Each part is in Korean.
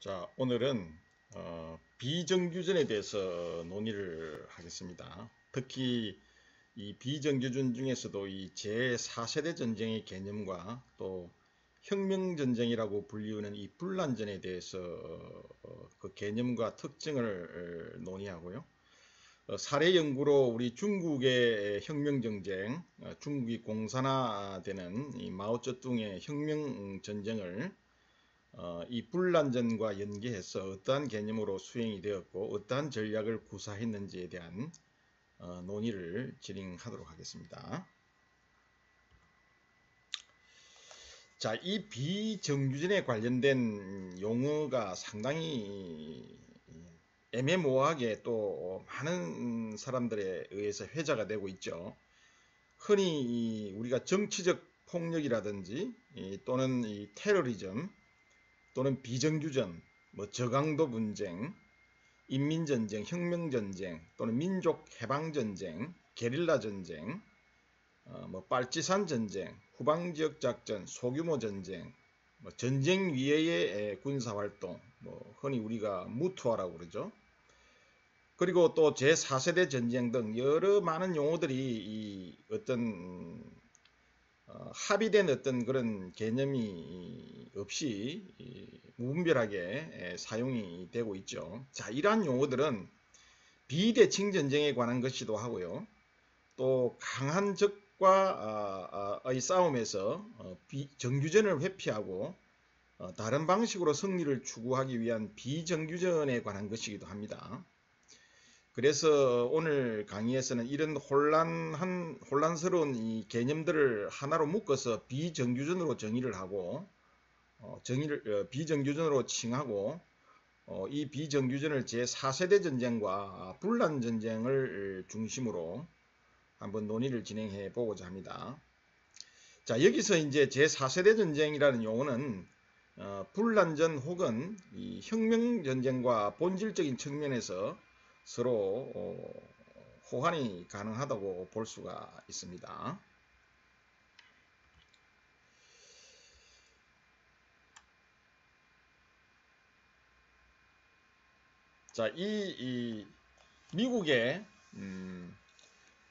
자, 오늘은 비정규전에 대해서 논의를 하겠습니다. 특히 이 비정규전 중에서도 이 제4세대 전쟁의 개념과 또 혁명전쟁이라고 불리우는 이 분란전에 대해서 그 개념과 특징을 논의하고요. 사례 연구로 우리 중국의 혁명전쟁, 중국이 공산화되는 이 마오쩌둥의 혁명전쟁을 이 분란전과 연계해서 어떠한 개념으로 수행이 되었고 어떠한 전략을 구사했는지에 대한 논의를 진행하도록 하겠습니다. 자, 이 비정규전에 관련된 용어가 상당히 애매모호하게 또 많은 사람들에 의해서 회자가 되고 있죠. 흔히 우리가 정치적 폭력이라든지 또는 이 테러리즘 또는 비정규전, 뭐 저강도 분쟁, 인민전쟁, 혁명전쟁 또는 민족해방전쟁, 게릴라전쟁, 뭐 빨치산 전쟁, 후방지역 작전, 소규모 전쟁, 뭐 전쟁 위에의 군사활동, 뭐 흔히 우리가 무투하라고 그러죠. 그리고 또 제4세대 전쟁 등 여러 많은 용어들이 이 어떤 합의된 어떤 그런 개념이 없이 무분별하게 사용이 되고 있죠. 자, 이러한 용어들은 비대칭 전쟁에 관한 것이기도 하고요. 또 강한 적과의 싸움에서 정규전을 회피하고 다른 방식으로 승리를 추구하기 위한 비정규전에 관한 것이기도 합니다. 그래서 오늘 강의에서는 이런 혼란스러운 이 개념들을 하나로 묶어서 비정규전으로 정의를 하고, 비정규전으로 칭하고, 이 비정규전을 제4세대 전쟁과 분란 전쟁을 중심으로 한번 논의를 진행해 보고자 합니다. 자, 여기서 이제 제4세대 전쟁이라는 용어는 분란전 혹은 이 혁명 전쟁과 본질적인 측면에서 서로 호환이 가능하다고 볼 수가 있습니다. 자, 이 미국의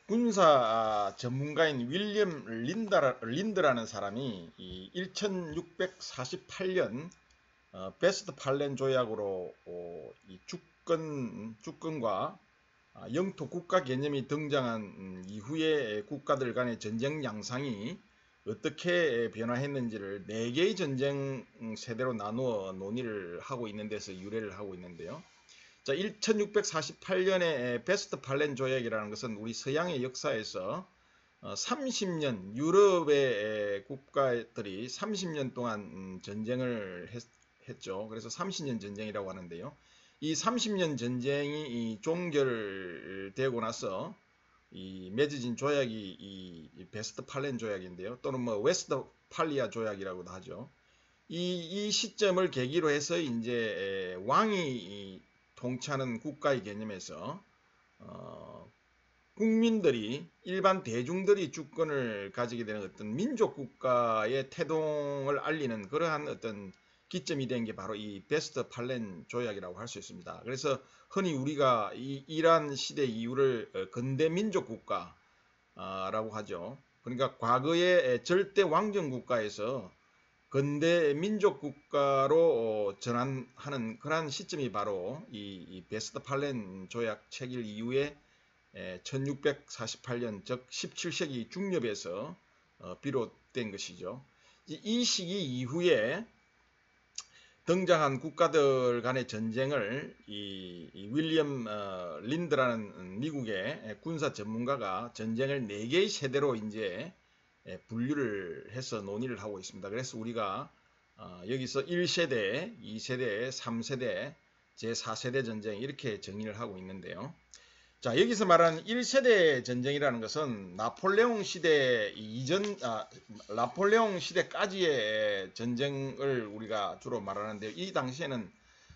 군사 전문가인 윌리엄 린드라는 사람이 이 1648년 베스트팔렌 조약으로 이 주권과 영토 국가 개념이 등장한 이후의 국가들 간의 전쟁 양상이 어떻게 변화했는지를 4개의 전쟁 세대로 나누어 논의를 하고 있는 데서 유래를 하고 있는데요. 자, 1648년의 베스트팔렌 조약이라는 것은 우리 서양의 역사에서 30년 유럽의 국가들이 30년 동안 전쟁을 했죠. 그래서 30년 전쟁이라고 하는데요. 이 30년 전쟁이 종결되고 나서 이 맺어진 조약이 이 베스트팔렌 조약인데요. 또는 뭐 웨스트팔리아 조약이라고도 하죠. 이 시점을 계기로 해서 이제 왕이 통치하는 국가의 개념에서 국민들이 일반 대중들이 주권을 가지게 되는 어떤 민족 국가의 태동을 알리는 그러한 어떤 기점이 된 게 바로 이 베스트팔렌 조약이라고 할 수 있습니다. 그래서 흔히 우리가 이러한 시대 이후를 근대 민족 국가라고 하죠. 그러니까 과거의 절대 왕정 국가에서 근대 민족 국가로 전환하는 그러한 시점이 바로 이 베스트팔렌 조약 체결 이후에 1648년 즉 17세기 중엽에서 비롯된 것이죠. 이 시기 이후에 등장한 국가들 간의 전쟁을 이 윌리엄 린드라는 미국의 군사 전문가가 전쟁을 4개의 세대로 이제 분류를 해서 논의를 하고 있습니다. 그래서 우리가 여기서 1세대, 2세대, 3세대, 제4세대 전쟁 이렇게 정의를 하고 있는데요. 자, 여기서 말하는 1세대 전쟁이라는 것은 나폴레옹 시대 나폴레옹 시대까지의 전쟁을 우리가 주로 말하는데요. 이 당시에는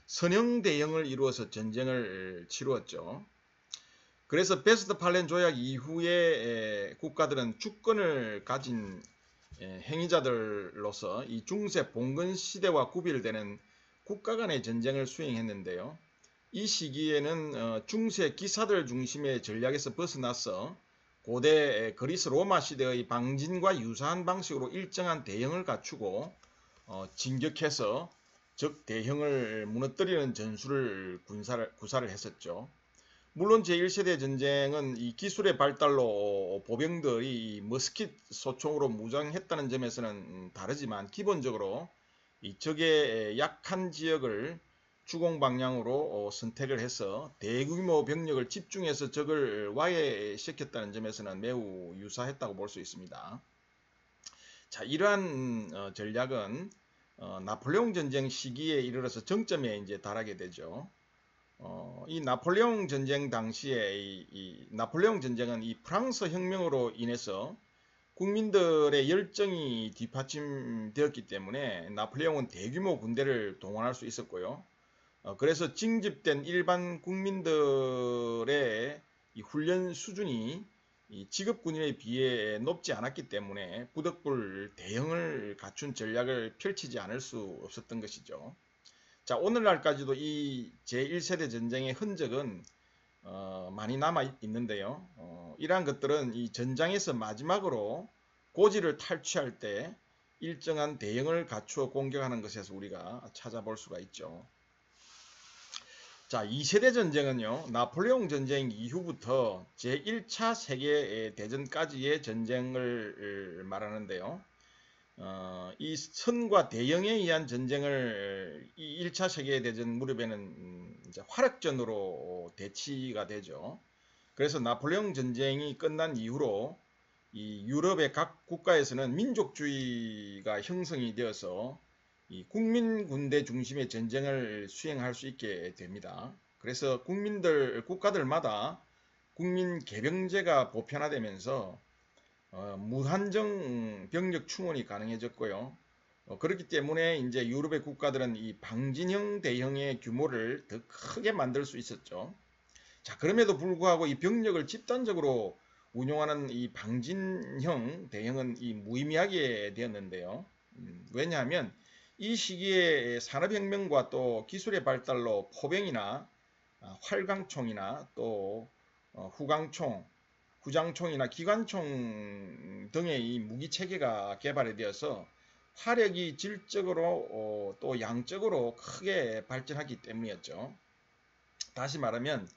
선형 대형을 이루어서 전쟁을 치루었죠. 그래서 베스트팔렌 조약 이후에 국가들은 주권을 가진 행위자들로서 이 중세 봉건 시대와 구별되는 국가 간의 전쟁을 수행했는데요. 이 시기에는 중세 기사들 중심의 전략에서 벗어나서 고대 그리스 로마 시대의 방진과 유사한 방식으로 일정한 대형을 갖추고 진격해서 적 대형을 무너뜨리는 전술을 구사를 했었죠. 물론 제1세대 전쟁은 이 기술의 발달로 보병들이 머스킷 소총으로 무장했다는 점에서는 다르지만 기본적으로 이 적의 약한 지역을 주공 방향으로 선택을 해서 대규모 병력을 집중해서 적을 와해시켰다는 점에서는 매우 유사했다고 볼 수 있습니다. 자, 이러한 전략은 나폴레옹 전쟁 시기에 이르러서 정점에 이제 달하게 되죠. 이 나폴레옹 전쟁 당시에 이 나폴레옹 전쟁은 이 프랑스 혁명으로 인해서 국민들의 열정이 뒷받침되었기 때문에 나폴레옹은 대규모 군대를 동원할 수 있었고요. 그래서 징집된 일반 국민들의 이 훈련 수준이 이 직업군인에 비해 높지 않았기 때문에 부득불 대형을 갖춘 전략을 펼치지 않을 수 없었던 것이죠. 자, 오늘날까지도 이 제1세대 전쟁의 흔적은 많이 남아 있는데요. 이러한 것들은 이 전장에서 마지막으로 고지를 탈취할 때 일정한 대형을 갖추어 공격하는 것에서 우리가 찾아볼 수가 있죠. 자, 2세대 전쟁은요, 나폴레옹 전쟁 이후부터 제1차 세계대전까지의 전쟁을 말하는데요. 이 선과 대형에 의한 전쟁을 이 1차 세계대전 무렵에는 이제 화력전으로 대치가 되죠. 그래서 나폴레옹 전쟁이 끝난 이후로 이 유럽의 각 국가에서는 민족주의가 형성이 되어서 이 국민 군대 중심의 전쟁을 수행할 수 있게 됩니다. 그래서 국가들마다 국민 개병제가 보편화되면서 무한정 병력 충원이 가능해졌고요. 그렇기 때문에 이제 유럽의 국가들은 이 방진형 대형의 규모를 더 크게 만들 수 있었죠. 자, 그럼에도 불구하고 이 병력을 집단적으로 운용하는 이 방진형 대형은 이 무의미하게 되었는데요. 왜냐하면 이 시기에 산업혁명과 또 기술의 발달로 포병이나 활강총이나 또 후강총, 후장총이나 기관총 등의 이 무기 체계가 개발이 되어서 화력이 질적으로 또 양적으로 크게 발전하기 때문이었죠. 다시 말하면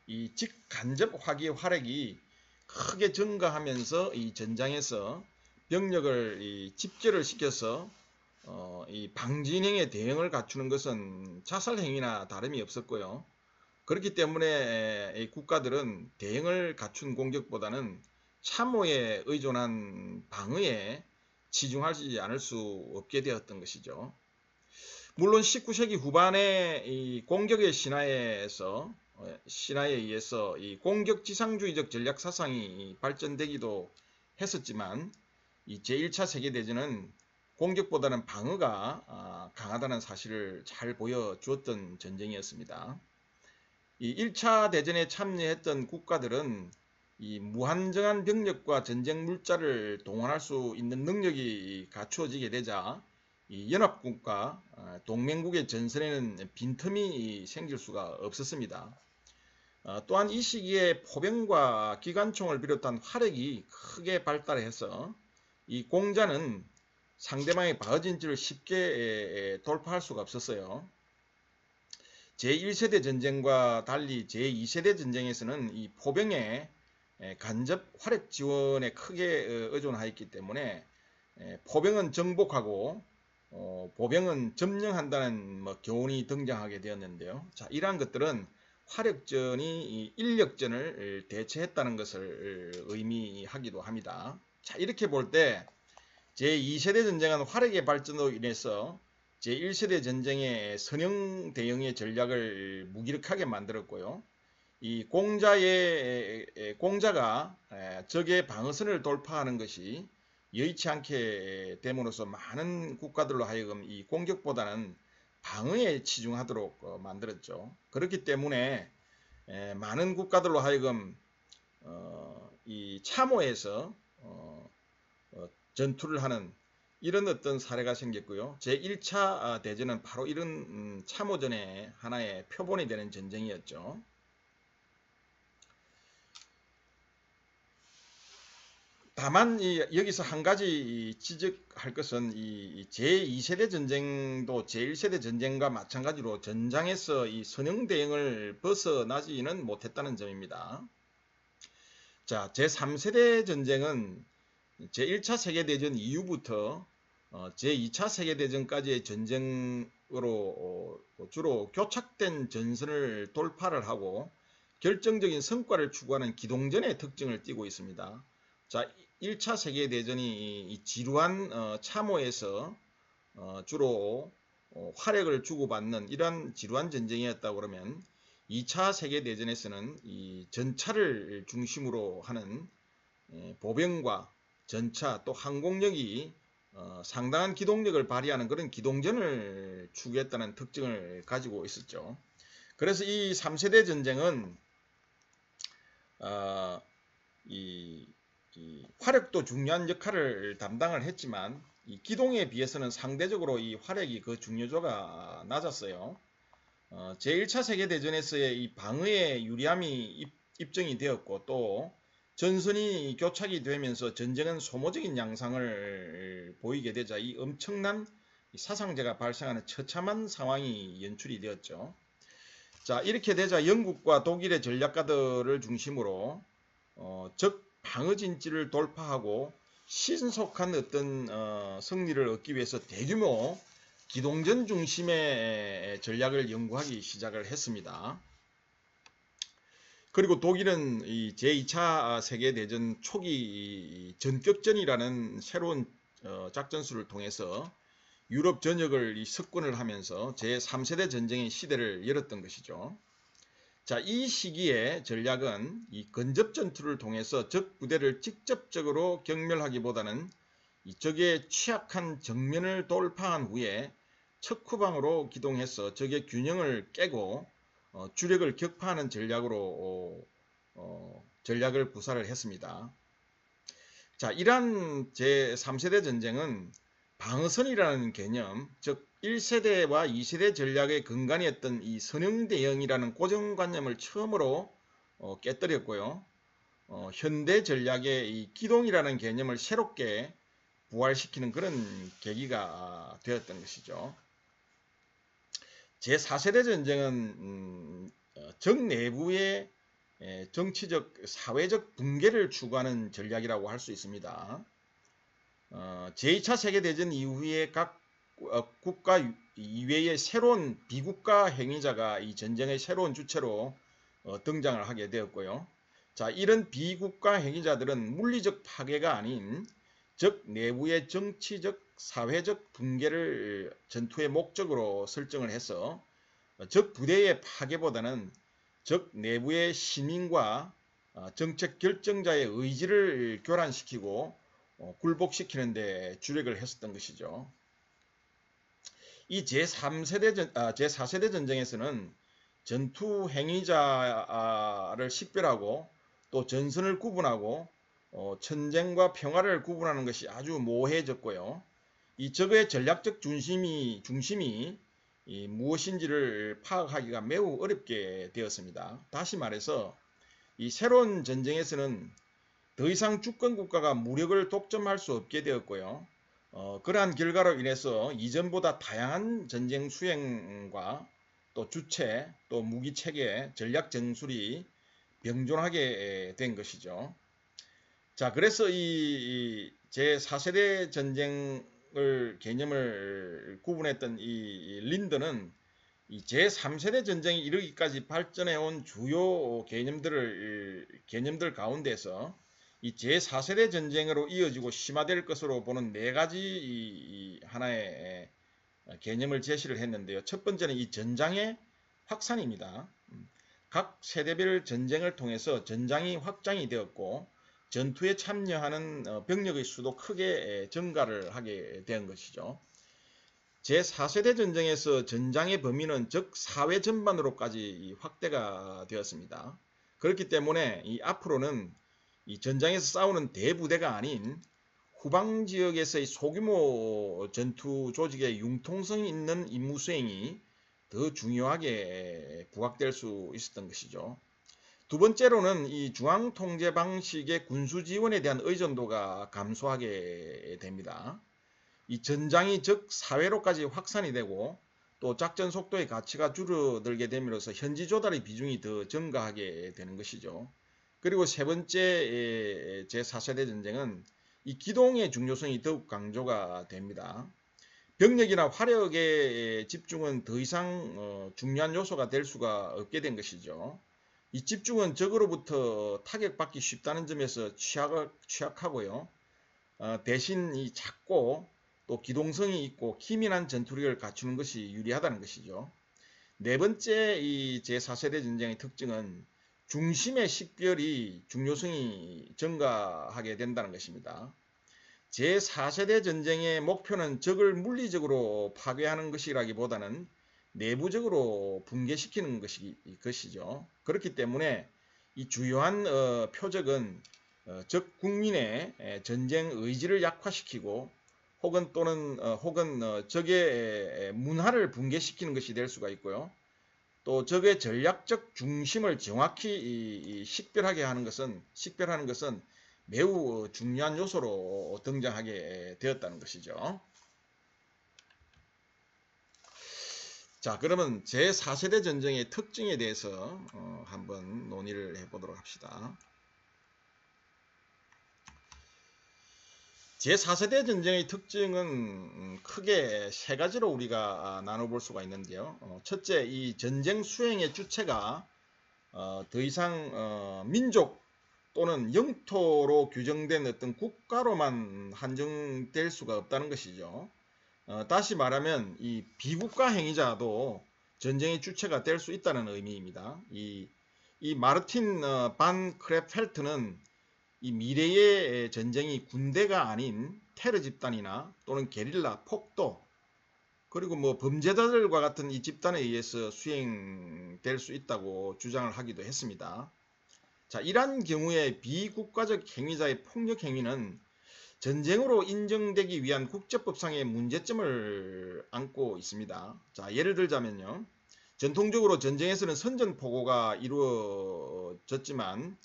이 직간접 화기 화력이 크게 증가하면서 이 전장에서 병력을 집결을 시켜서 이 방진행의 대응을 갖추는 것은 자살행위나 다름이 없었고요. 그렇기 때문에 이 국가들은 대응을 갖춘 공격보다는 참호에 의존한 방어에 치중하지 않을 수 없게 되었던 것이죠. 물론 19세기 후반에 이 공격의 신화에 의해서 이 공격지상주의적 전략 사상이 발전되기도 했었지만 이 제1차 세계대전은 공격보다는 방어가 강하다는 사실을 잘 보여주었던 전쟁이었습니다. 이 1차 대전에 참여했던 국가들은 이 무한정한 병력과 전쟁 물자를 동원할 수 있는 능력이 갖추어지게 되자 이 연합국과 동맹국의 전선에는 빈틈이 생길 수가 없었습니다. 또한 이 시기에 포병과 기관총을 비롯한 화력이 크게 발달해서 이 공자는 상대방의 방어진지를 쉽게 돌파할 수가 없었어요. 제1세대 전쟁과 달리 제2세대 전쟁에서는 이 포병의 간접 화력 지원에 크게 의존하였기 때문에 포병은 정복하고 보병은 점령한다는 교훈이 등장하게 되었는데요. 자, 이러한 것들은 화력전이 인력전을 대체했다는 것을 의미하기도 합니다. 자, 이렇게 볼 때 제2세대 전쟁은 화력의 발전으로 인해서 제1세대 전쟁의 선형 대형의 전략을 무기력하게 만들었고요. 이 공자가 적의 방어선을 돌파하는 것이 여의치 않게 됨으로써 많은 국가들로 하여금 이 공격보다는 방어에 치중하도록 만들었죠. 그렇기 때문에 많은 국가들로 하여금 이 참호에서 전투를 하는 이런 어떤 사례가 생겼고요. 제1차 대전은 바로 이런 참호전의 하나의 표본이 되는 전쟁이었죠. 다만 여기서 한 가지 지적할 것은 이 제2세대 전쟁도 제1세대 전쟁과 마찬가지로 전장에서 이 선형 대응을 벗어나지는 못했다는 점입니다. 자, 제3세대 전쟁은 제1차 세계대전 이후부터 제2차 세계대전까지의 전쟁으로 주로 교착된 전선을 돌파를 하고 결정적인 성과를 추구하는 기동전의 특징을 띠고 있습니다. 자, 1차 세계대전이 이 지루한 참호에서 주로 활약을 주고받는 이러한 지루한 전쟁이었다고 그러면 2차 세계대전에서는 이 전차를 중심으로 하는 보병과 전차 또 항공력이 상당한 기동력을 발휘하는 그런 기동전을 추구했다는 특징을 가지고 있었죠. 그래서 이 3세대 전쟁은 이 화력도 중요한 역할을 담당을 했지만 이 기동에 비해서는 상대적으로 이 화력이 그 중요도가 낮았어요. 제1차 세계대전에서의 이 방어의 유리함이 입증이 되었고 또 전선이 교착이 되면서 전쟁은 소모적인 양상을 보이게 되자 이 엄청난 사상자가 발생하는 처참한 상황이 연출이 되었죠. 자, 이렇게 되자 영국과 독일의 전략가들을 중심으로 적 방어 진지를 돌파하고 신속한 어떤 승리를 얻기 위해서 대규모 기동전 중심의 전략을 연구하기 시작을 했습니다. 그리고 독일은 이 제2차 세계대전 초기 전격전이라는 새로운 작전수를 통해서 유럽 전역을 석권을 하면서 제3세대 전쟁의 시대를 열었던 것이죠. 자, 이 시기에 전략은 이 근접 전투를 통해서 적 부대를 직접적으로 경멸하기보다는 이 적의 취약한 정면을 돌파한 후에 척후방으로 기동해서 적의 균형을 깨고 주력을 격파하는 전략으로 전략을 구사를 했습니다. 자, 이러한 제3세대 전쟁은 방어선이라는 개념, 즉 1세대와 2세대 전략의 근간이었던 이 선형대형이라는 고정관념을 처음으로 깨뜨렸고요. 현대 전략의 이 기동이라는 개념을 새롭게 부활시키는 그런 계기가 되었던 것이죠. 제4세대 전쟁은 적 내부의 정치적, 사회적 붕괴를 추구하는 전략이라고 할 수 있습니다. 제2차 세계대전 이후에 각 국가 이외의 새로운 비국가 행위자가 이 전쟁의 새로운 주체로 등장을 하게 되었고요. 자, 이런 비국가 행위자들은 물리적 파괴가 아닌 적 내부의 정치적, 사회적 붕괴를 전투의 목적으로 설정을 해서 적 부대의 파괴보다는 적 내부의 시민과 정책 결정자의 의지를 교란시키고 굴복시키는 데 주력을 했었던 것이죠. 이 제4세대 전쟁에서는 전투 행위자를 식별하고 또 전선을 구분하고 전쟁과 평화를 구분하는 것이 아주 모호해졌고요. 이 적의 전략적 중심이 무엇인지를 파악하기가 매우 어렵게 되었습니다. 다시 말해서 이 새로운 전쟁에서는 더 이상 주권 국가가 무력을 독점할 수 없게 되었고요. 그러한 결과로 인해서 이전보다 다양한 전쟁 수행과 또 주체, 또 무기 체계, 전략 전술이 병존하게 된 것이죠. 자, 그래서 이 제4세대 전쟁을 개념을 구분했던 이 린드는 이 제3세대 전쟁이 이르기까지 발전해 온 주요 개념들 가운데서 이 제4세대 전쟁으로 이어지고 심화될 것으로 보는 네 가지 하나의 개념을 제시를 했는데요. 첫 번째는 이 전장의 확산입니다. 각 세대별 전쟁을 통해서 전장이 확장이 되었고 전투에 참여하는 병력의 수도 크게 증가를 하게 된 것이죠. 제4세대 전쟁에서 전장의 범위는 적 사회 전반으로까지 확대가 되었습니다. 그렇기 때문에 이 앞으로는 이 전장에서 싸우는 대부대가 아닌 후방 지역에서의 소규모 전투 조직의 융통성 있는 임무 수행이 더 중요하게 부각될 수 있었던 것이죠. 두 번째로는 이 중앙 통제 방식의 군수 지원에 대한 의존도가 감소하게 됩니다. 이 전장이 즉 사회로까지 확산이 되고 또 작전 속도의 가치가 줄어들게 됨으로써 현지 조달의 비중이 더 증가하게 되는 것이죠. 그리고 세 번째 제4세대 전쟁은 이 기동의 중요성이 더욱 강조가 됩니다. 병력이나 화력의 집중은 더 이상 중요한 요소가 될 수가 없게 된 것이죠. 이 집중은 적으로부터 타격받기 쉽다는 점에서 취약하고요. 대신 이 작고 또 기동성이 있고 기민한 전투력을 갖추는 것이 유리하다는 것이죠. 네 번째 이 제4세대 전쟁의 특징은 중심의 식별이 중요성이 증가하게 된다는 것입니다. 제4세대 전쟁의 목표는 적을 물리적으로 파괴하는 것이라기보다는 내부적으로 붕괴시키는 것이죠. 그렇기 때문에 이 주요한 표적은 적 국민의 전쟁 의지를 약화시키고 혹은 적의 문화를 붕괴시키는 것이 될 수가 있고요. 또 적의 전략적 중심을 정확히 식별하는 것은 매우 중요한 요소로 등장하게 되었다는 것이죠. 자, 그러면 제4세대 전쟁의 특징에 대해서 한번 논의를 해보도록 합시다. 제4세대 전쟁의 특징은 크게 세 가지로 우리가 나눠볼 수가 있는데요. 첫째, 이 전쟁 수행의 주체가 더 이상 민족 또는 영토로 규정된 어떤 국가로만 한정될 수가 없다는 것이죠. 다시 말하면 이 비국가 행위자도 전쟁의 주체가 될 수 있다는 의미입니다. 이 마르틴 반 크레펠트는 이 미래의 전쟁이 군대가 아닌 테러 집단이나 또는 게릴라, 폭도, 그리고 뭐 범죄자들과 같은 이 집단에 의해서 수행될 수 있다고 주장을 하기도 했습니다. 자, 이러한 경우에 비국가적 행위자의 폭력 행위는 전쟁으로 인정되기 위한 국제법상의 문제점을 안고 있습니다. 자, 예를 들자면요. 전통적으로 전쟁에서는 선전포고가 이루어졌지만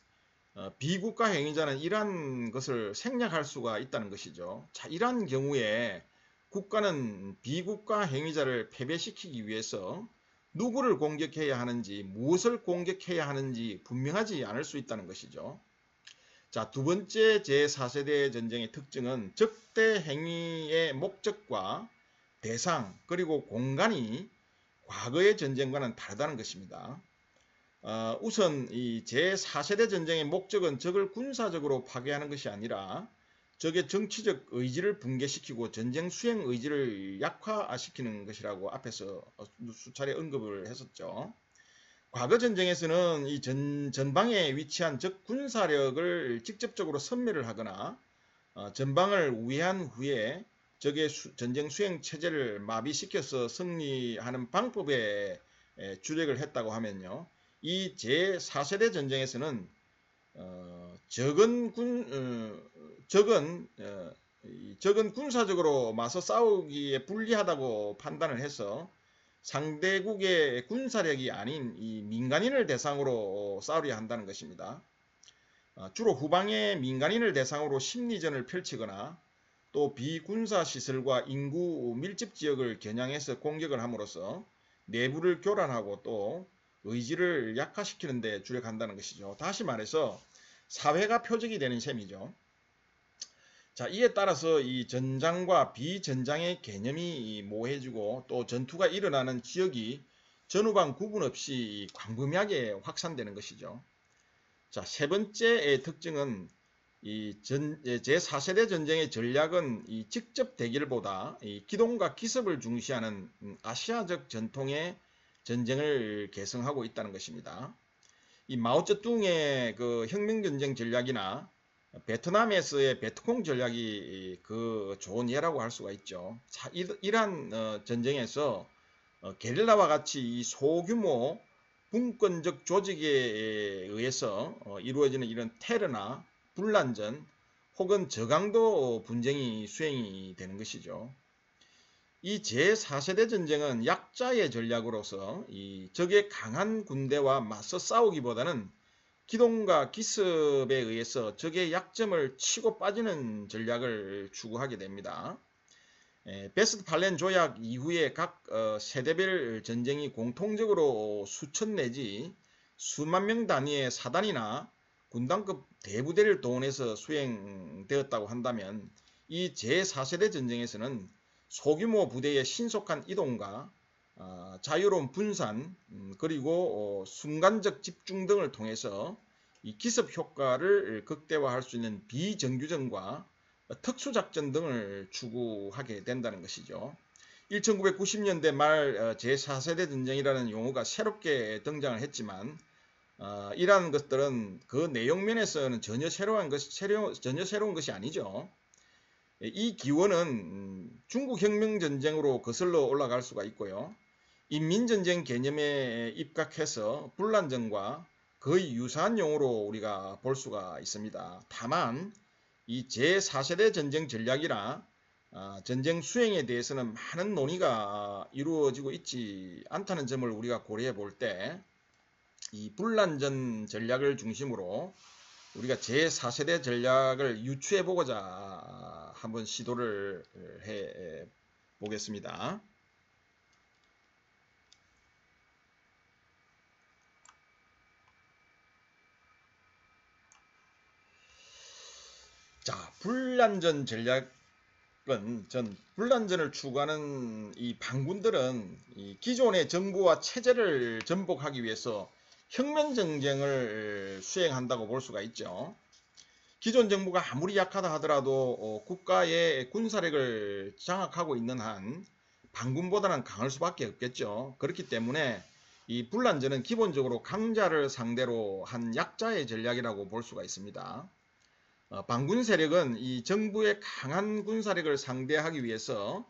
비국가 행위자는 이러한 것을 생략할 수가 있다는 것이죠. 자, 이러한 경우에 국가는 비국가 행위자를 패배시키기 위해서 누구를 공격해야 하는지, 무엇을 공격해야 하는지 분명하지 않을 수 있다는 것이죠. 자, 두 번째 제4세대 전쟁의 특징은 적대 행위의 목적과 대상 그리고 공간이 과거의 전쟁과는 다르다는 것입니다. 우선 이 제4세대 전쟁의 목적은 적을 군사적으로 파괴하는 것이 아니라 적의 정치적 의지를 붕괴시키고 전쟁 수행 의지를 약화시키는 것이라고 앞에서 수차례 언급을 했었죠. 과거 전쟁에서는 이 전방에 위치한 적 군사력을 직접적으로 섬멸을 하거나 전방을 우회한 후에 적의 전쟁 수행 체제를 마비시켜서 승리하는 방법에 주력을 했다고 하면요. 이 제4세대 전쟁에서는 적은 군사적으로 맞서 싸우기에 불리하다고 판단을 해서 상대국의 군사력이 아닌 이 민간인을 대상으로 싸우려 한다는 것입니다. 주로 후방의 민간인을 대상으로 심리전을 펼치거나 또 비군사 시설과 인구 밀집 지역을 겨냥해서 공격을 함으로써 내부를 교란하고 또 의지를 약화시키는 데 주력한다는 것이죠. 다시 말해서 사회가 표적이 되는 셈이죠. 자, 이에 따라서 이 전장과 비전장의 개념이 모호해지고 또 전투가 일어나는 지역이 전후방 구분 없이 광범위하게 확산되는 것이죠. 자, 세 번째의 특징은 이 제4세대 전쟁의 전략은 이 직접 대결보다 이 기동과 기습을 중시하는 아시아적 전통의 전쟁을 개성하고 있다는 것입니다. 이 마오쩌둥의 그 혁명전쟁 전략이나 베트남에서의 베트콩 전략이 그 좋은 예라고 할 수가 있죠. 자, 이러한 전쟁에서 게릴라와 같이 이 소규모 분권적 조직에 의해서 이루어지는 이런 테러나 분란전 혹은 저강도 분쟁이 수행이 되는 것이죠. 이 제4세대 전쟁은 약자의 전략으로서 이 적의 강한 군대와 맞서 싸우기보다는 기동과 기습에 의해서 적의 약점을 치고 빠지는 전략을 추구하게 됩니다. 베스트팔렌 조약 이후에 각 세대별 전쟁이 공통적으로 수천 내지 수만 명 단위의 사단이나 군단급 대부대를 동원해서 수행되었다고 한다면 이 제4세대 전쟁에서는 소규모 부대의 신속한 이동과 자유로운 분산 그리고 순간적 집중 등을 통해서 이 기습 효과를 극대화할 수 있는 비정규전과 특수작전 등을 추구하게 된다는 것이죠. 1990년대 말 제4세대 전쟁이라는 용어가 새롭게 등장을 했지만 이러한 것들은 그 내용 면에서는 전혀 새로운 것이 아니죠. 이 기원은 중국 혁명전쟁으로 거슬러 올라갈 수가 있고요. 인민전쟁 개념에 입각해서 분란전과 거의 유사한 용어로 우리가 볼 수가 있습니다. 다만 이 제4세대 전쟁 전략이나 전쟁 수행에 대해서는 많은 논의가 이루어지고 있지 않다는 점을 우리가 고려해 볼 때 이 분란전 전략을 중심으로 우리가 제4세대 전략을 유추해 보고자 한번 시도를 해 보겠습니다. 자, 분란전 전략은 분란전을 추구하는 이 반군들은 이 기존의 정부와 체제를 전복하기 위해서 혁명 전쟁을 수행한다고 볼 수가 있죠. 기존 정부가 아무리 약하다 하더라도 국가의 군사력을 장악하고 있는 한 반군보다는 강할 수밖에 없겠죠. 그렇기 때문에 이 분란전은 기본적으로 강자를 상대로 한 약자의 전략이라고 볼 수가 있습니다. 반군 세력은 이 정부의 강한 군사력을 상대하기 위해서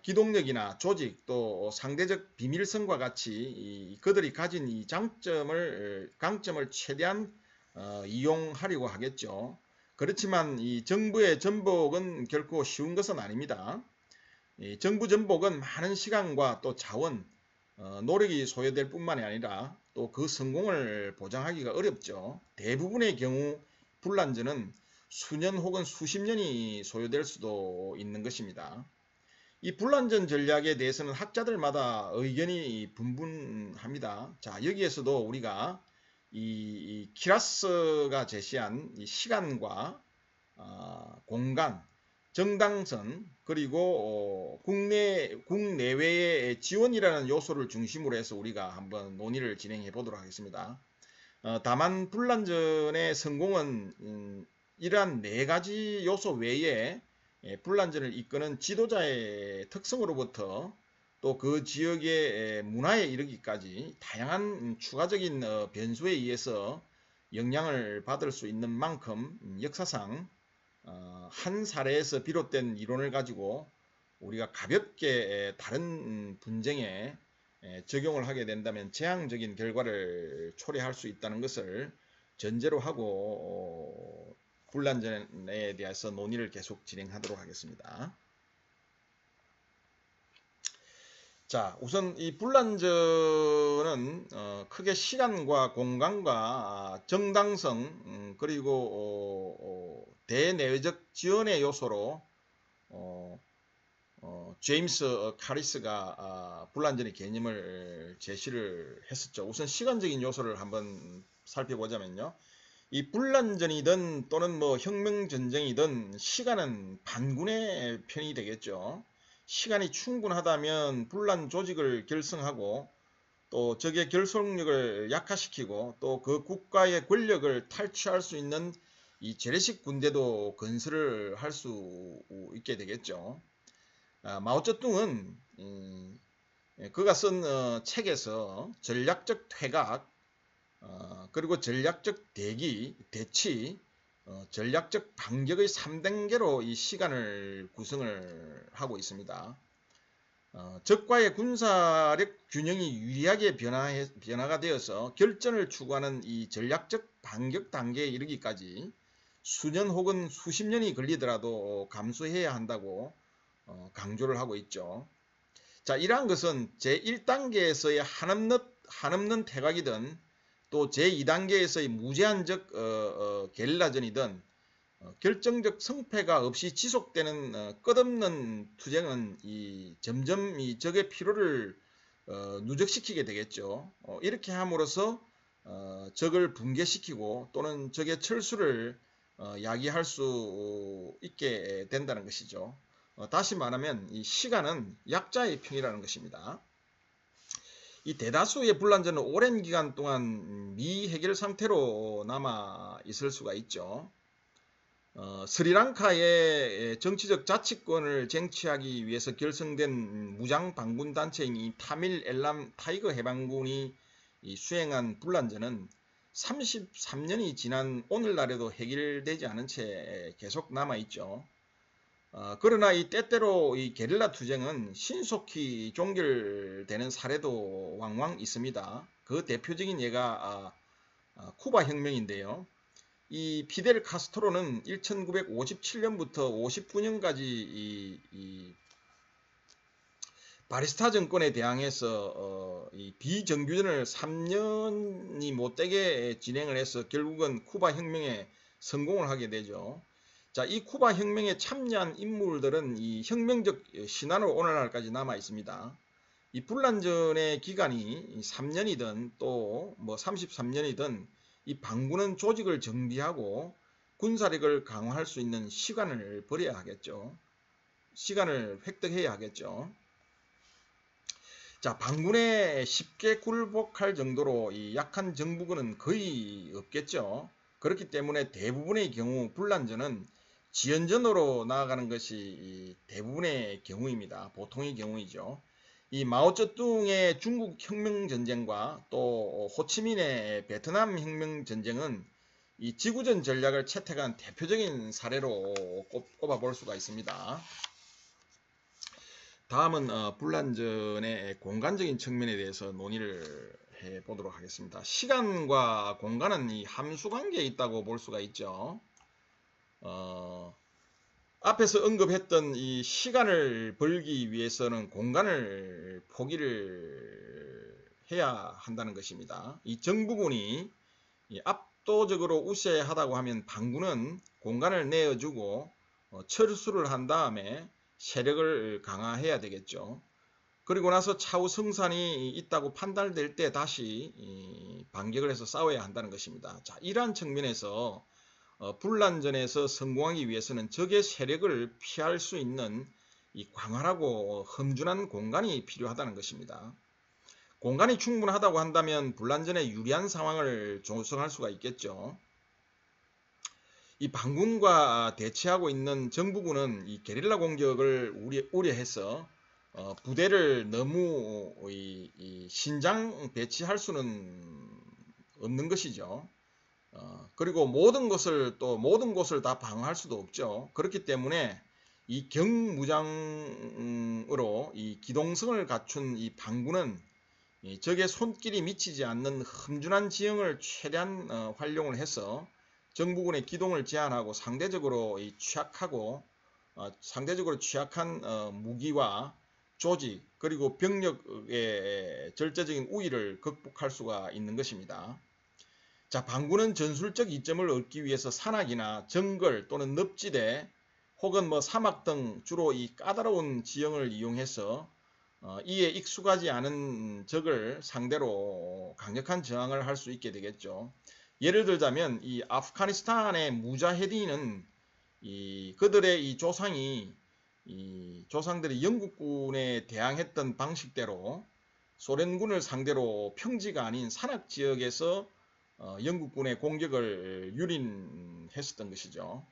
기동력이나 조직 또 상대적 비밀성과 같이 그들이 가진 이 강점을 최대한 이용하려고 하겠죠. 그렇지만 이 정부의 전복은 결코 쉬운 것은 아닙니다. 이 정부 전복은 많은 시간과 또 자원, 노력이 소요될 뿐만이 아니라 또 그 성공을 보장하기가 어렵죠. 대부분의 경우 분란전은 수년 혹은 수십 년이 소요될 수도 있는 것입니다. 이 분란전 전략에 대해서는 학자들마다 의견이 분분합니다. 자, 여기에서도 우리가 이 키라스가 제시한 이 시간과 공간, 정당성 그리고 국내외의 지원이라는 요소를 중심으로 해서 우리가 한번 논의를 진행해 보도록 하겠습니다. 다만 분란전의 성공은 이러한 네 가지 요소 외에 분란전을 이끄는 지도자의 특성으로부터 또 그 지역의 문화에 이르기까지 다양한 추가적인 변수에 의해서 영향을 받을 수 있는 만큼 역사상 한 사례에서 비롯된 이론을 가지고 우리가 가볍게 다른 분쟁에 적용을 하게 된다면 재앙적인 결과를 초래할 수 있다는 것을 전제로 하고 분란전에 대해서 논의를 계속 진행하도록 하겠습니다. 자, 우선 이 분란전은 크게 시간과 공간과 정당성 그리고 대내외적 지원의 요소로 제임스 카리스가 분란전의 개념을 제시를 했었죠. 우선 시간적인 요소를 한번 살펴보자면요. 이 분란전이든 또는 뭐 혁명전쟁이든 시간은 반군의 편이 되겠죠. 시간이 충분하다면 분란 조직을 결성하고 또 적의 결속력을 약화시키고 또 그 국가의 권력을 탈취할 수 있는 이 재래식 군대도 건설을 할 수 있게 되겠죠. 마오쩌둥은 그가 쓴 책에서 전략적 퇴각 그리고 전략적 대치, 전략적 반격의 3단계로 이 시간을 구성을 하고 있습니다. 적과의 군사력 균형이 유리하게 변화가 되어서 결전을 추구하는 이 전략적 반격 단계에 이르기까지 수년 혹은 수십 년이 걸리더라도 감수해야 한다고 강조를 하고 있죠. 자, 이러한 것은 제1단계에서의 한없는 태각이든 또 제2단계에서의 무제한적 게릴라전이든 결정적 성패가 없이 지속되는 끝없는 투쟁은 점점 적의 피로를 누적시키게 되겠죠. 이렇게 함으로써 적을 붕괴시키고 또는 적의 철수를 야기할 수 있게 된다는 것이죠. 다시 말하면 이 시간은 약자의 평이라는 것입니다. 이 대다수의 분란전은 오랜 기간 동안 미해결 상태로 남아 있을 수가 있죠. 스리랑카의 정치적 자치권을 쟁취하기 위해서 결성된 무장 반군 단체인 이 타밀 엘람 타이거 해방군이 수행한 분란전은 33년이 지난 오늘날에도 해결되지 않은 채 계속 남아있죠. 그러나 이 때때로 이 게릴라 투쟁은 신속히 종결되는 사례도 왕왕 있습니다. 그 대표적인 예가 쿠바 혁명인데요. 이 피델 카스트로는 1957년부터 59년까지 이 바리스타 정권에 대항해서 이 비정규전을 3년이 못되게 진행을 해서 결국은 쿠바 혁명에 성공을 하게 되죠. 자, 이 쿠바 혁명에 참여한 인물들은 이 혁명적 신화로 오늘날까지 남아 있습니다. 이 분란전의 기간이 3년이든 또 뭐 33년이든 이 반군은 조직을 정비하고 군사력을 강화할 수 있는 시간을 벌여야 하겠죠. 시간을 획득해야 하겠죠. 자, 반군에 쉽게 굴복할 정도로 이 약한 정부군은 거의 없겠죠. 그렇기 때문에 대부분의 경우 분란전은 지연전으로 나아가는 것이 대부분의 경우입니다. 보통의 경우이죠. 이 마오쩌둥의 중국 혁명 전쟁과 또 호치민의 베트남 혁명 전쟁은 이 지구전 전략을 채택한 대표적인 사례로 꼽아 볼 수가 있습니다. 다음은 분란전의 공간적인 측면에 대해서 논의를 해 보도록 하겠습니다. 시간과 공간은 이 함수관계에 있다고 볼 수가 있죠. 앞에서 언급했던 이 시간을 벌기 위해서는 공간을 포기를 해야 한다는 것입니다. 이 정부군이 압도적으로 우세하다고 하면 반군은 공간을 내어주고 철수를 한 다음에 세력을 강화해야 되겠죠. 그리고 나서 차후 성산이 있다고 판단될 때 다시 반격을 해서 싸워야 한다는 것입니다. 자, 이러한 측면에서 분란전에서 성공하기 위해서는 적의 세력을 피할 수 있는 이 광활하고 험준한 공간이 필요하다는 것입니다. 공간이 충분하다고 한다면 분란전에 유리한 상황을 조성할 수가 있겠죠. 이 반군과 대치하고 있는 정부군은 이 게릴라 공격을 우려해서 부대를 너무 신장 배치할 수는 없는 것이죠. 그리고 모든 곳을 다 방어할 수도 없죠. 그렇기 때문에 이 경무장으로 이 기동성을 갖춘 이 반군은 적의 손길이 미치지 않는 험준한 지형을 최대한 활용을 해서 정부군의 기동을 제한하고 상대적으로 취약한 무기와 조직 그리고 병력의 절대적인 우위를 극복할 수가 있는 것입니다. 자, 반군은 전술적 이점을 얻기 위해서 산악이나 정글 또는 늪지대 혹은 뭐 사막 등 주로 이 까다로운 지형을 이용해서 이에 익숙하지 않은 적을 상대로 강력한 저항을 할 수 있게 되겠죠. 예를 들자면 이 아프가니스탄의 무자헤딘은 그들의 이 조상들이 영국군에 대항했던 방식대로 소련군을 상대로 평지가 아닌 산악 지역에서 영국군의 공격을 유린했었던 것이죠.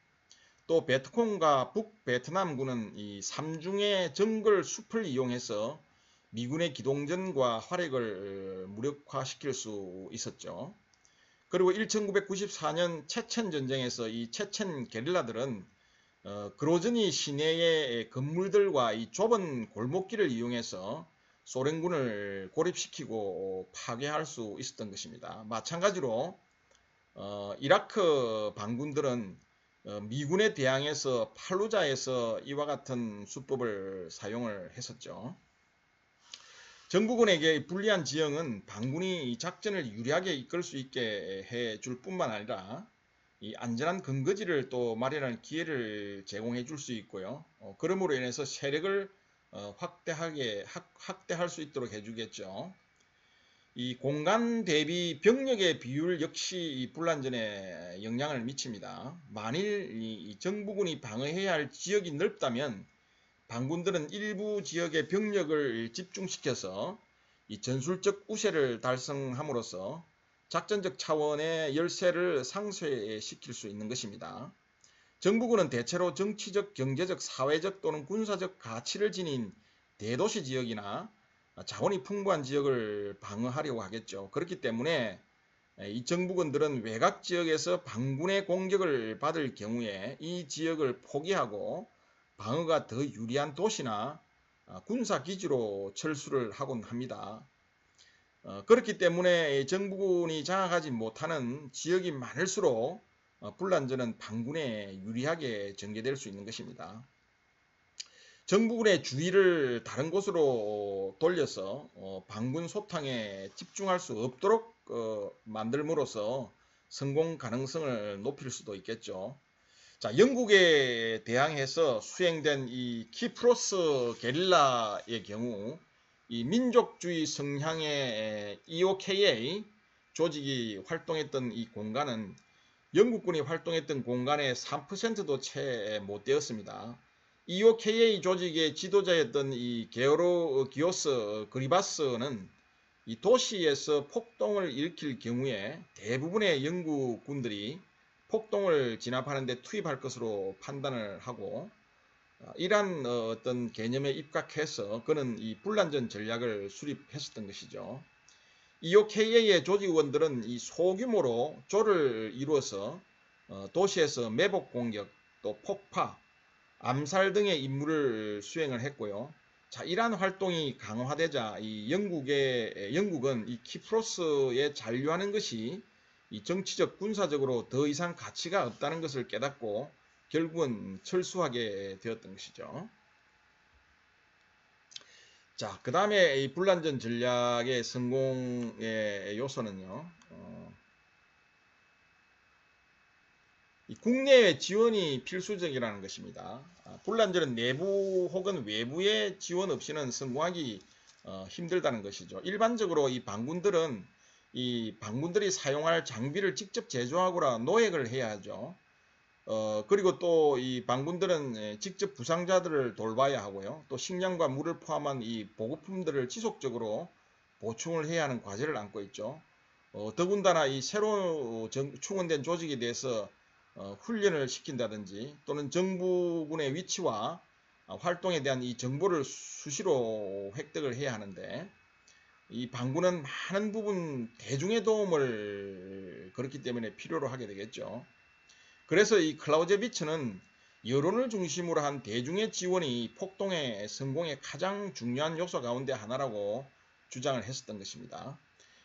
또 베트콩과 북베트남군은 이 삼중의 정글 숲을 이용해서 미군의 기동전과 화력을 무력화시킬 수 있었죠. 그리고 1994년 체첸 전쟁에서 이 체첸 게릴라들은 그로즈니 시내의 건물들과 이 좁은 골목길을 이용해서 소련군을 고립시키고 파괴할 수 있었던 것입니다. 마찬가지로 이라크 반군들은 미군에 대항해서 팔루자에서 이와 같은 수법을 사용을 했었죠. 정부군에게 불리한 지형은 반군이 작전을 유리하게 이끌 수 있게 해줄 뿐만 아니라 이 안전한 근거지를 또 마련할 기회를 제공해 줄 수 있고요. 그러므로 인해서 세력을 확대할 수 있도록 해주겠죠. 이 공간 대비 병력의 비율 역시 이 분란전에 영향을 미칩니다. 만일 이 정부군이 방어해야 할 지역이 넓다면 반군들은 일부 지역의 병력을 집중시켜서 이 전술적 우세를 달성함으로써 작전적 차원의 열세를 상쇄시킬 수 있는 것입니다. 정부군은 대체로 정치적, 경제적, 사회적 또는 군사적 가치를 지닌 대도시 지역이나 자원이 풍부한 지역을 방어하려고 하겠죠. 그렇기 때문에 이 정부군들은 외곽 지역에서 반군의 공격을 받을 경우에 이 지역을 포기하고 방어가 더 유리한 도시나 군사기지로 철수를 하곤 합니다. 그렇기 때문에 정부군이 장악하지 못하는 지역이 많을수록 분란전은 반군에 유리하게 전개될 수 있는 것입니다. 정부군의 주의를 다른 곳으로 돌려서 반군 소탕에 집중할 수 없도록 만들므로써 성공 가능성을 높일 수도 있겠죠. 자, 영국에 대항해서 수행된 이 키프로스 게릴라의 경우 이 민족주의 성향의 EOKA 조직이 활동했던 이 공간은 영국군이 활동했던 공간의 3%도 채 못 되었습니다. EOKA 조직의 지도자였던 이 게오르 기오스 그리바스는 이 도시에서 폭동을 일으킬 경우에 대부분의 영국 군들이 폭동을 진압하는 데 투입할 것으로 판단을 하고 이러한 어떤 개념에 입각해서 그는 이 분란전 전략을 수립했었던 것이죠. EOKA의 조직원들은 이 소규모로 조를 이루어서 도시에서 매복 공격, 또 폭파, 암살 등의 임무를 수행을 했고요. 자, 이러한 활동이 강화되자 이 영국은 이 키프로스에 잔류하는 것이 이 정치적 군사적으로 더 이상 가치가 없다는 것을 깨닫고 결국은 철수하게 되었던 것이죠. 자, 그 다음에 이 분란전 전략의 성공의 요소는요. 이 국내의 지원이 필수적이라는 것입니다. 분란전은 내부 혹은 외부의 지원 없이는 성공하기 힘들다는 것이죠. 일반적으로 이 반군들이 사용할 장비를 직접 제조하거나 노획을 해야 하죠. 그리고 또 이 반군들은 직접 부상자들을 돌봐야 하고요. 또 식량과 물을 포함한 이 보급품들을 지속적으로 보충을 해야 하는 과제를 안고 있죠. 더군다나 이 새로 충원된 조직에 대해서 훈련을 시킨다든지 또는 정부군의 위치와 활동에 대한 이 정보를 수시로 획득을 해야 하는데 이 반군은 많은 부분 대중의 도움을 그렇기 때문에 필요로 하게 되겠죠. 그래서 이 클라우제비츠는 여론을 중심으로 한 대중의 지원이 폭동의 성공의 가장 중요한 요소 가운데 하나라고 주장을 했었던 것입니다.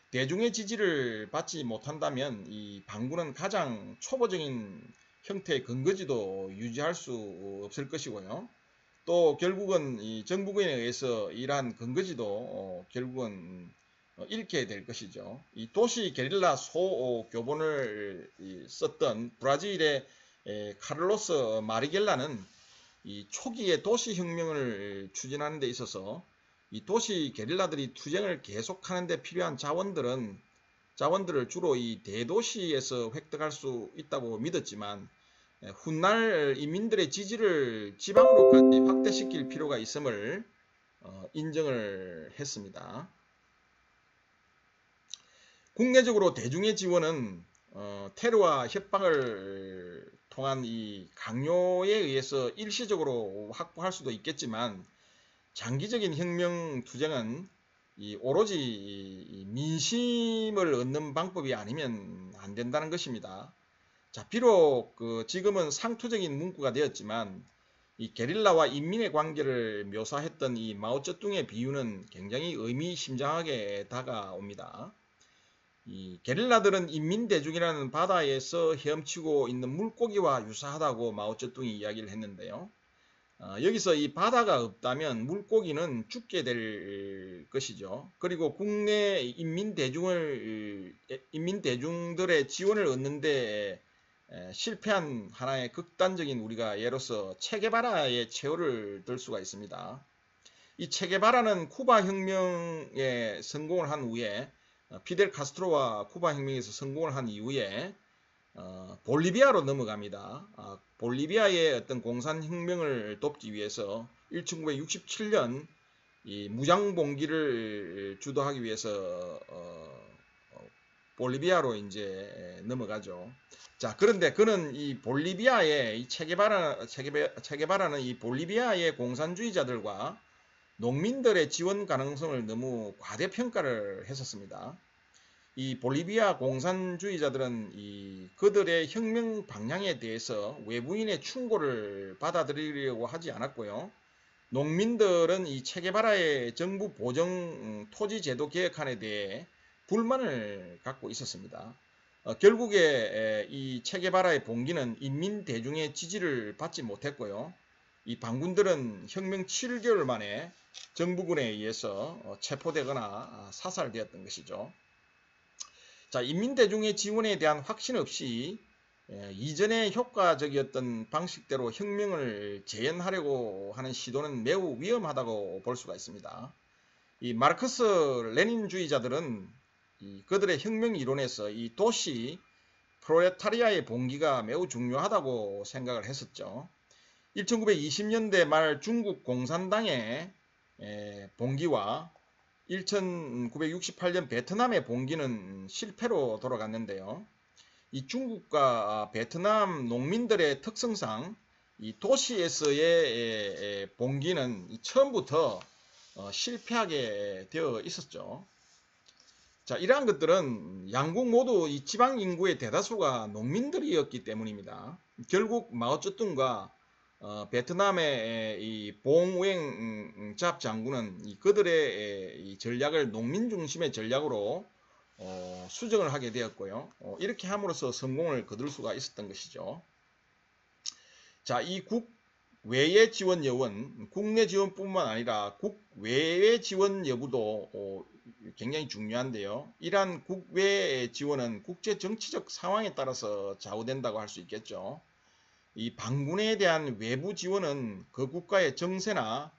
대중의 지지를 받지 못한다면 이 반군은 가장 초보적인 형태의 근거지도 유지할 수 없을 것이고요. 또 결국은 이 정부군에 의해서 이러한 근거지도 결국은 잃게 될 것이죠. 이 도시 게릴라 교본을 썼던 브라질의 카를로스 마리겔라는 이 초기의 도시 혁명을 추진하는 데 있어서 이 도시 게릴라들이 투쟁을 계속하는 데 필요한 자원들을 주로 이 대도시에서 획득할 수 있다고 믿었지만 훗날 인민들의 지지를 지방으로까지 확대시킬 필요가 있음을 인정을 했습니다. 국내적으로 대중의 지원은 테러와 협박을 통한 이 강요에 의해서 일시적으로 확보할 수도 있겠지만 장기적인 혁명 투쟁은 오로지 민심을 얻는 방법이 아니면 안 된다는 것입니다. 자, 비록 지금은 상투적인 문구가 되었지만 이 게릴라와 인민의 관계를 묘사했던 이 마오쩌둥의 비유는 굉장히 의미심장하게 다가옵니다. 이 게릴라들은 인민대중이라는 바다에서 헤엄치고 있는 물고기와 유사하다고 마오쩌둥이 이야기를 했는데요. 여기서 이 바다가 없다면 물고기는 죽게 될 것이죠. 그리고 국내 인민대중들의 지원을 얻는데 실패한 하나의 극단적인 우리가 예로서 체게바라의 최후를 들 수가 있습니다. 이 체게바라는 쿠바 혁명에 성공을 한 후에 피델 카스트로와 쿠바 혁명에서 성공을 한 이후에 볼리비아로 넘어갑니다. 볼리비아의 어떤 공산혁명을 돕기 위해서 1967년 이 무장봉기를 주도하기 위해서 볼리비아로 이제 넘어가죠. 자, 그런데 그는 이 볼리비아의 이 체게바라는 이 볼리비아의 공산주의자들과 농민들의 지원 가능성을 너무 과대평가를 했었습니다. 이 볼리비아 공산주의자들은 그들의 혁명 방향에 대해서 외부인의 충고를 받아들이려고 하지 않았고요. 농민들은 이 체게바라의 정부 보정 토지 제도 개혁안에 대해 불만을 갖고 있었습니다. 결국에 이 체게바라의 봉기는 인민 대중의 지지를 받지 못했고요. 이 반군들은 혁명 7개월 만에 정부군에 의해서 체포되거나 사살되었던 것이죠. 자, 인민대중의 지원에 대한 확신 없이 이전의 효과적이었던 방식대로 혁명을 재현하려고 하는 시도는 매우 위험하다고 볼 수가 있습니다. 이 마르크스 레닌주의자들은 그들의 혁명 이론에서 이 도시 프롤레타리아의 봉기가 매우 중요하다고 생각을 했었죠. 1920년대 말 중국 공산당의 봉기와 1968년 베트남의 봉기는 실패로 돌아갔는데요. 이 중국과 베트남 농민들의 특성상 이 도시에서의 봉기는 처음부터 실패하게 되어 있었죠. 자, 이러한 것들은 양국 모두 이 지방 인구의 대다수가 농민들이었기 때문입니다. 결국 마오쩌둥과 베트남의 이 봉우엥 장군은 그들의 이 전략을 농민 중심의 전략으로 수정을 하게 되었고요. 이렇게 함으로써 성공을 거둘 수가 있었던 것이죠. 자, 이 국외의 지원 여부는 국내 지원뿐만 아니라 국외의 지원 여부도 굉장히 중요한데요. 이러한 국외의 지원은 국제 정치적 상황에 따라서 좌우된다고 할 수 있겠죠. 이 반군에 대한 외부 지원은 그 국가의 정세나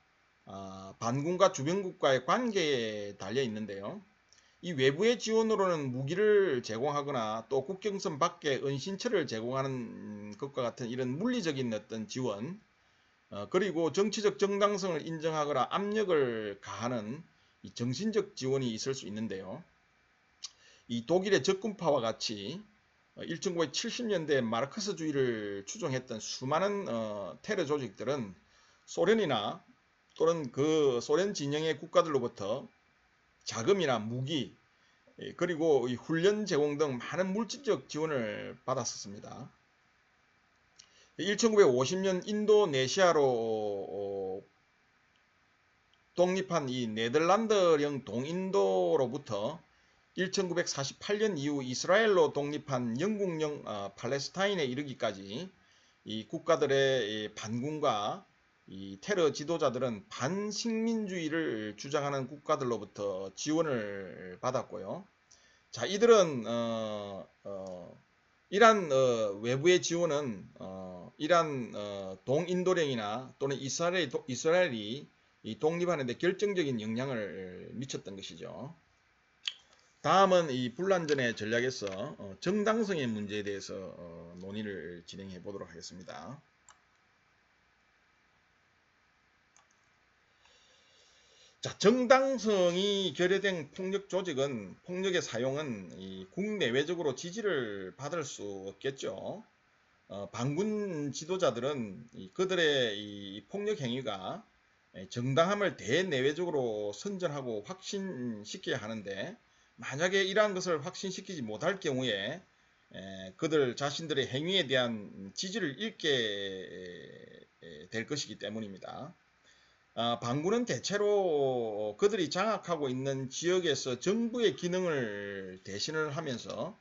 반군과 주변국과의 관계에 달려 있는데요. 이 외부의 지원으로는 무기를 제공하거나 또 국경선 밖에 은신처를 제공하는 것과 같은 이런 물리적인 어떤 지원, 그리고 정치적 정당성을 인정하거나 압력을 가하는 이 정신적 지원이 있을 수 있는데요. 이 독일의 적군파와 같이 1970년대 마르크스주의를 추종했던 수많은 테러 조직들은 소련이나 또는 그 소련 진영의 국가들로부터 자금이나 무기 그리고 훈련 제공 등 많은 물질적 지원을 받았었습니다. 1950년 인도네시아로 독립한 이 네덜란드령 동인도로부터 1948년 이후 이스라엘로 독립한 영국령 팔레스타인에 이르기까지 이 국가들의 반군과 이 테러 지도자들은 반식민주의를 주장하는 국가들로부터 지원을 받았고요. 자, 이들은 이란 외부의 지원은 이란 동인도령이나 또는 이스라엘이 이 독립하는 데 결정적인 영향을 미쳤던 것이죠. 다음은 이 분란전의 전략에서 정당성의 문제에 대해서 논의를 진행해 보도록 하겠습니다. 자, 정당성이 결여된 폭력 조직은 폭력의 사용은 이 국내외적으로 지지를 받을 수 없겠죠. 반군 지도자들은 그들의 이 폭력 행위가 정당함을 대내외적으로 선전하고 확신시켜야 하는데 만약에 이러한 것을 확신시키지 못할 경우에 그들 자신들의 행위에 대한 지지를 잃게 될 것이기 때문입니다. 반군은 대체로 그들이 장악하고 있는 지역에서 정부의 기능을 대신을 하면서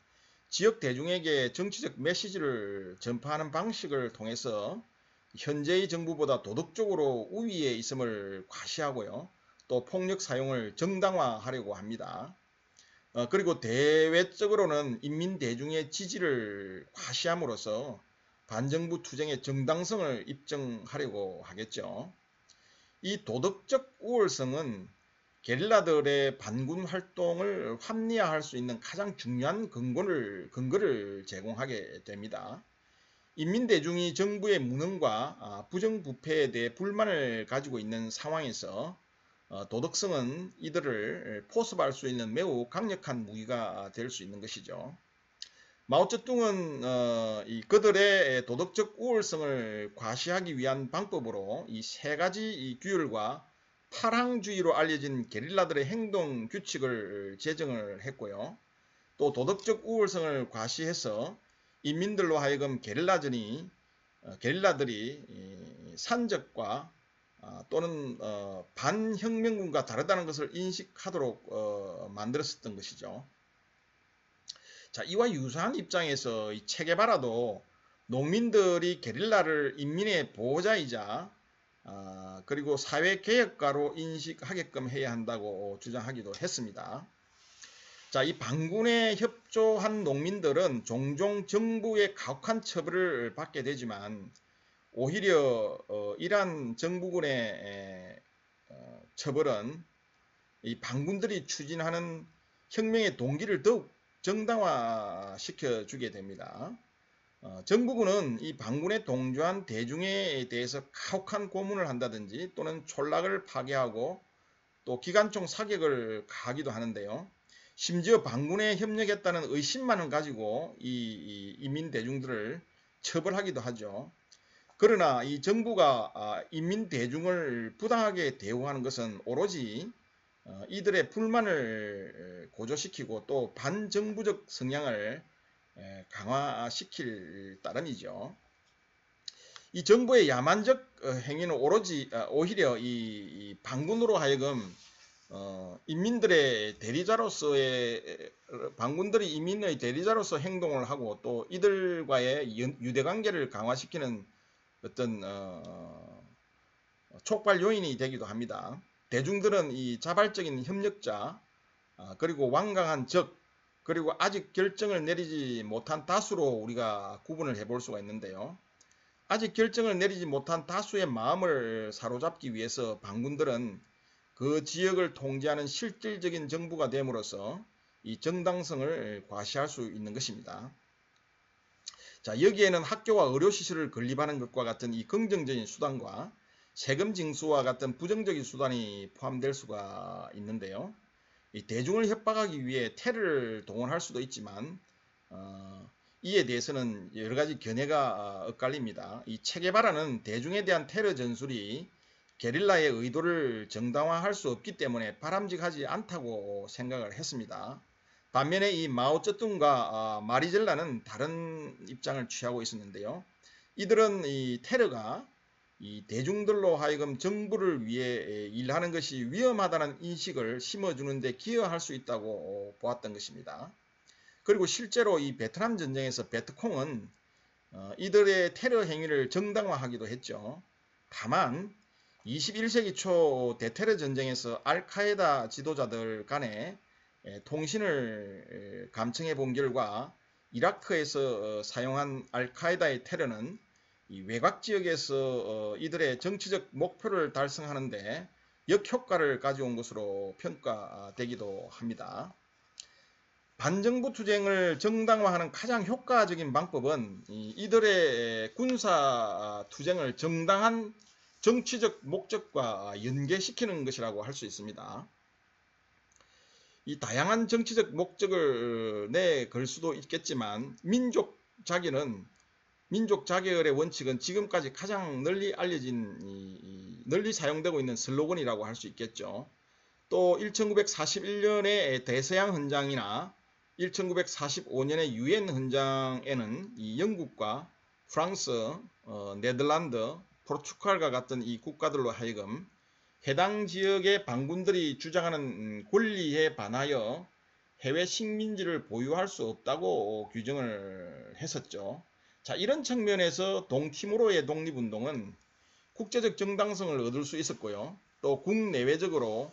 지역 대중에게 정치적 메시지를 전파하는 방식을 통해서 현재의 정부보다 도덕적으로 우위에 있음을 과시하고요. 또 폭력 사용을 정당화하려고 합니다. 그리고 대외적으로는 인민 대중의 지지를 과시함으로써 반정부 투쟁의 정당성을 입증하려고 하겠죠. 이 도덕적 우월성은 게릴라들의 반군 활동을 합리화할 수 있는 가장 중요한 근거를 제공하게 됩니다. 인민대중이 정부의 무능과 부정부패에 대해 불만을 가지고 있는 상황에서 도덕성은 이들을 포섭할 수 있는 매우 강력한 무기가 될 수 있는 것이죠. 마오쩌둥은 그들의 도덕적 우월성을 과시하기 위한 방법으로 이 세 가지 규율과 파랑주의로 알려진 게릴라들의 행동 규칙을 제정을 했고요. 또 도덕적 우월성을 과시해서 인민들로 하여금 게릴라들이 산적과 또는 반혁명군과 다르다는 것을 인식하도록 만들었었던 것이죠. 자, 이와 유사한 입장에서 이 체게바라도 농민들이 게릴라를 인민의 보호자이자 그리고 사회개혁가로 인식하게끔 해야 한다고 주장하기도 했습니다. 자, 이 반군에 협조한 농민들은 종종 정부의 가혹한 처벌을 받게 되지만 오히려 이러한 정부군의 처벌은 이 반군들이 추진하는 혁명의 동기를 더욱 정당화시켜 주게 됩니다. 정부군은 이 반군에 동조한 대중에 대해서 가혹한 고문을 한다든지 또는 촌락을 파괴하고 또 기관총 사격을 가하기도 하는데요. 심지어 반군에 협력했다는 의심만을 가지고 이 인민 대중들을 처벌하기도 하죠. 그러나 이 정부가 인민 대중을 부당하게 대우하는 것은 오로지 이들의 불만을 고조시키고 또 반정부적 성향을 강화시킬 따름이죠. 이 정부의 야만적 행위는 오히려 이 반군으로 하여금 인민들의 대리자로서의 반군들이 인민의 대리자로서 행동을 하고 또 이들과의 유대관계를 강화시키는 어떤 촉발 요인이 되기도 합니다. 대중들은 이 자발적인 협력자 그리고 완강한 적 그리고 아직 결정을 내리지 못한 다수로 우리가 구분을 해볼 수가 있는데요. 아직 결정을 내리지 못한 다수의 마음을 사로잡기 위해서 반군들은 그 지역을 통제하는 실질적인 정부가 됨으로써 이 정당성을 과시할 수 있는 것입니다. 자, 여기에는 학교와 의료시설을 건립하는 것과 같은 이 긍정적인 수단과 세금 징수와 같은 부정적인 수단이 포함될 수가 있는데요. 이 대중을 협박하기 위해 테러를 동원할 수도 있지만 이에 대해서는 여러 가지 견해가 엇갈립니다. 이 체게바라는 대중에 대한 테러 전술이 게릴라의 의도를 정당화할 수 없기 때문에 바람직하지 않다고 생각을 했습니다. 반면에 이 마오쩌둥과 마리젤라는 다른 입장을 취하고 있었는데요. 이들은 이 테러가 이 대중들로 하여금 정부를 위해 일하는 것이 위험하다는 인식을 심어주는 데 기여할 수 있다고 보았던 것입니다. 그리고 실제로 이 베트남 전쟁에서 베트콩은 이들의 테러 행위를 정당화하기도 했죠. 다만 21세기 초 대테러 전쟁에서 알카에다 지도자들 간에 통신을 감청해 본 결과 이라크에서 사용한 알카에다의 테러는 이 외곽 지역에서 이들의 정치적 목표를 달성하는데 역효과를 가져온 것으로 평가되기도 합니다. 반정부 투쟁을 정당화하는 가장 효과적인 방법은 이들의 군사 투쟁을 정당한 정치적 목적과 연계시키는 것이라고 할 수 있습니다. 이 다양한 정치적 목적을 내걸 수도 있겠지만 민족 자결의 원칙은 지금까지 가장 널리 알려진 널리 사용되고 있는 슬로건이라고 할 수 있겠죠. 또 1941년의 대서양 헌장이나 1945년의 유엔 헌장에는 이 영국과 프랑스, 네덜란드, 포르투갈과 같은 이 국가들로 하여금 해당 지역의 반군들이 주장하는 권리에 반하여 해외 식민지를 보유할 수 없다고 규정을 했었죠. 자, 이런 측면에서 동티모로의 독립운동은 국제적 정당성을 얻을 수 있었고요. 또 국내외적으로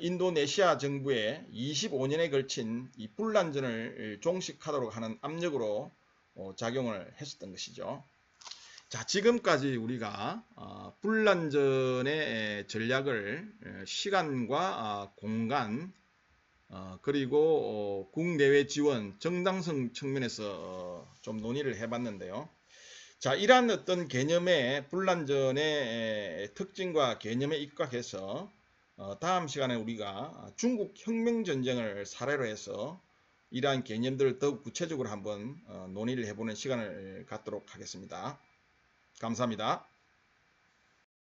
인도네시아 정부의 25년에 걸친 이 분란전을 종식하도록 하는 압력으로 작용을 했었던 것이죠. 자, 지금까지 우리가 분란전의 전략을 시간과 공간 그리고 국내외 지원, 정당성 측면에서 좀 논의를 해봤는데요. 자, 이러한 어떤 개념의 분란전의 특징과 개념에 입각해서 다음 시간에 우리가 중국 혁명전쟁을 사례로 해서 이러한 개념들을 더욱 구체적으로 한번 논의를 해보는 시간을 갖도록 하겠습니다. 감사합니다.